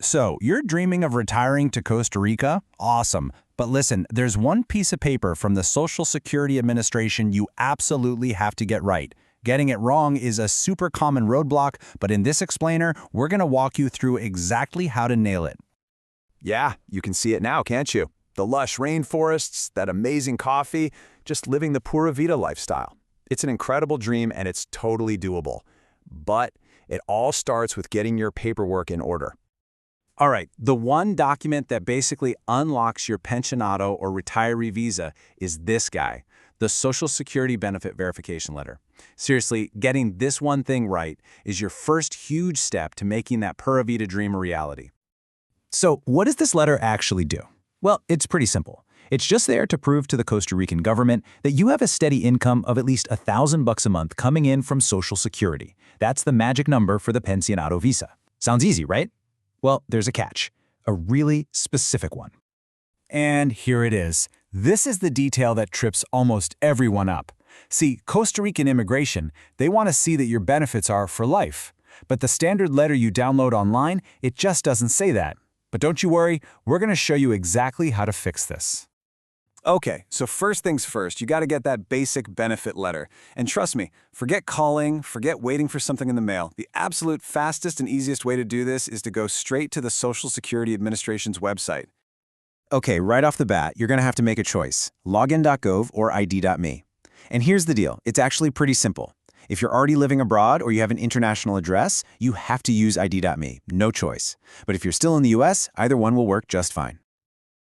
So, you're dreaming of retiring to Costa Rica? Awesome. But listen, there's one piece of paper from the Social Security Administration you absolutely have to get right. Getting it wrong is a super common roadblock, but in this explainer, we're going to walk you through exactly how to nail it. Yeah, you can see it now, can't you? The lush rainforests, that amazing coffee, just living the Pura Vida lifestyle. It's an incredible dream and it's totally doable. But it all starts with getting your paperwork in order. All right, the one document that basically unlocks your pensionado or retiree visa is this guy, the Social Security Benefit Verification Letter. Seriously, getting this one thing right is your first huge step to making that Pura Vida dream a reality. So, what does this letter actually do? Well, it's pretty simple. It's just there to prove to the Costa Rican government that you have a steady income of at least $1,000 a month coming in from Social Security. That's the magic number for the Pensionado Visa. Sounds easy, right? Well, there's a catch, a really specific one. And here it is. This is the detail that trips almost everyone up. See, Costa Rican immigration, they want to see that your benefits are for life. But the standard letter you download online, it just doesn't say that. But don't you worry, we're going to show you exactly how to fix this. Okay, so first things first, you got to get that basic benefit letter. And trust me, forget calling, forget waiting for something in the mail. The absolute fastest and easiest way to do this is to go straight to the Social Security Administration's website. Okay, right off the bat, you're going to have to make a choice, login.gov or id.me. And here's the deal, it's actually pretty simple. If you're already living abroad or you have an international address, you have to use id.me, no choice. But if you're still in the US, either one will work just fine.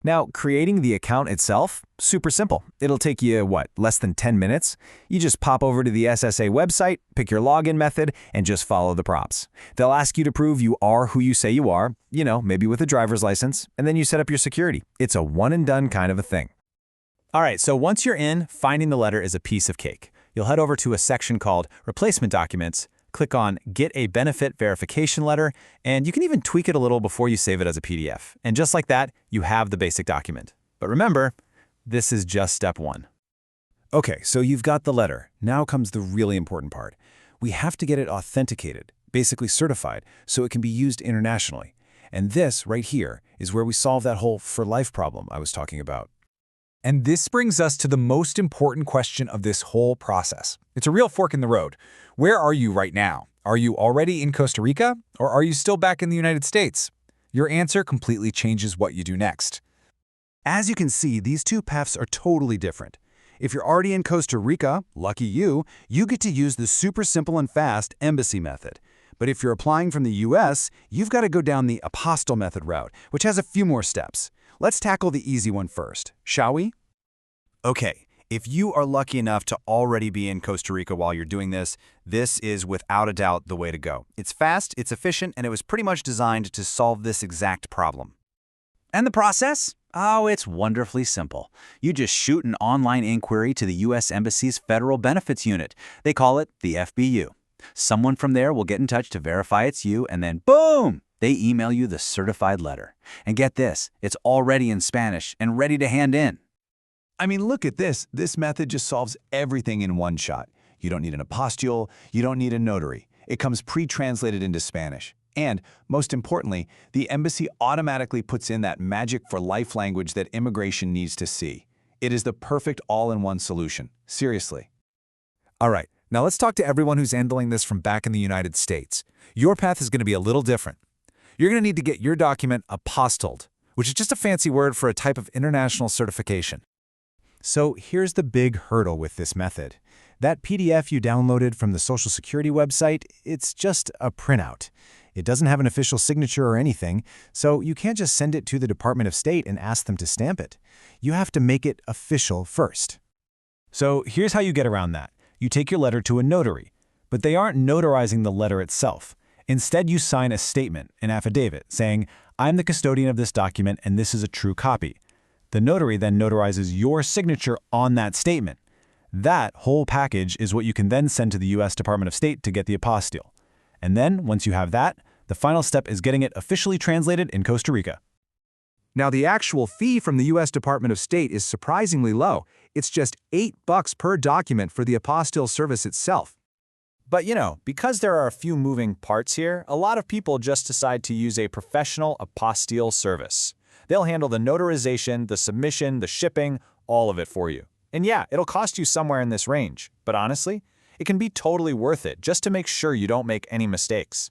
Now, creating the account itself, super simple. It'll take you, less than 10 minutes? You just pop over to the SSA website, pick your login method, and just follow the prompts. They'll ask you to prove you are who you say you are, maybe with a driver's license, and then you set up your security. It's a one-and-done kind of a thing. All right, so once you're in, finding the letter is a piece of cake. You'll head over to a section called Replacement Documents, click on Get a Benefit Verification Letter, and you can even tweak it a little before you save it as a PDF. And just like that, you have the basic document. But remember, this is just step one. Okay, so you've got the letter. Now comes the really important part. We have to get it authenticated, basically certified, so it can be used internationally. And this right here is where we solve that whole for life problem I was talking about. And this brings us to the most important question of this whole process. It's a real fork in the road. Where are you right now? Are you already in Costa Rica, or are you still back in the United States? Your answer completely changes what you do next. As you can see, these two paths are totally different. If you're already in Costa Rica, lucky you get to use the super simple and fast embassy method. But if you're applying from the US, you've got to go down the apostille method route, which has a few more steps. Let's tackle the easy one first, shall we? Okay, if you are lucky enough to already be in Costa Rica while you're doing this, this is without a doubt the way to go. It's fast, it's efficient, and it was pretty much designed to solve this exact problem. And the process? Oh, it's wonderfully simple. You just shoot an online inquiry to the U.S. Embassy's Federal Benefits Unit. They call it the FBU. Someone from there will get in touch to verify it's you, and then boom! They email you the certified letter. And get this, it's already in Spanish and ready to hand in. I mean, look at this. This method just solves everything in one shot. You don't need an apostille, you don't need a notary. It comes pre-translated into Spanish. And, most importantly, the embassy automatically puts in that magic for life language that immigration needs to see. It is the perfect all-in-one solution. Seriously. All right, now let's talk to everyone who's handling this from back in the United States. Your path is going to be a little different. You're going to need to get your document apostilled, which is just a fancy word for a type of international certification. So here's the big hurdle with this method. That PDF you downloaded from the Social Security website, it's just a printout. It doesn't have an official signature or anything, so you can't just send it to the Department of State and ask them to stamp it. You have to make it official first. So here's how you get around that. You take your letter to a notary, but they aren't notarizing the letter itself. Instead, you sign a statement, an affidavit, saying, I'm the custodian of this document and this is a true copy. The notary then notarizes your signature on that statement. That whole package is what you can then send to the U.S. Department of State to get the apostille. And then, once you have that, the final step is getting it officially translated in Costa Rica. Now, the actual fee from the U.S. Department of State is surprisingly low. It's just $8 per document for the apostille service itself. But because there are a few moving parts here, a lot of people just decide to use a professional apostille service. They'll handle the notarization, the submission, the shipping, all of it for you. And yeah, it'll cost you somewhere in this range, but honestly, it can be totally worth it just to make sure you don't make any mistakes.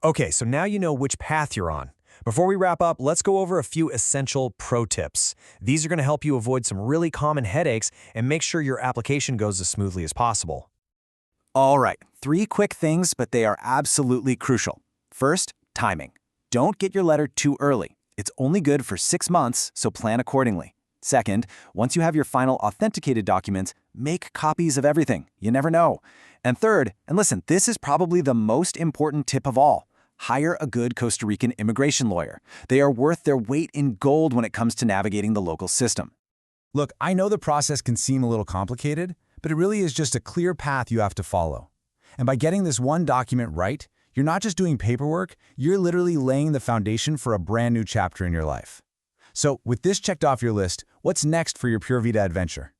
Okay, so now you know which path you're on. Before we wrap up, let's go over a few essential pro tips. These are going to help you avoid some really common headaches and make sure your application goes as smoothly as possible. All right, 3 quick things, but they are absolutely crucial. First, timing. Don't get your letter too early. It's only good for 6 months, so plan accordingly. Second, once you have your final authenticated documents, make copies of everything. You never know. And third, and listen, this is probably the most important tip of all, hire a good Costa Rican immigration lawyer. They are worth their weight in gold when it comes to navigating the local system. Look, I know the process can seem a little complicated, but it really is just a clear path you have to follow. And by getting this one document right, you're not just doing paperwork, you're literally laying the foundation for a brand new chapter in your life. So with this checked off your list, what's next for your Pure Vita adventure?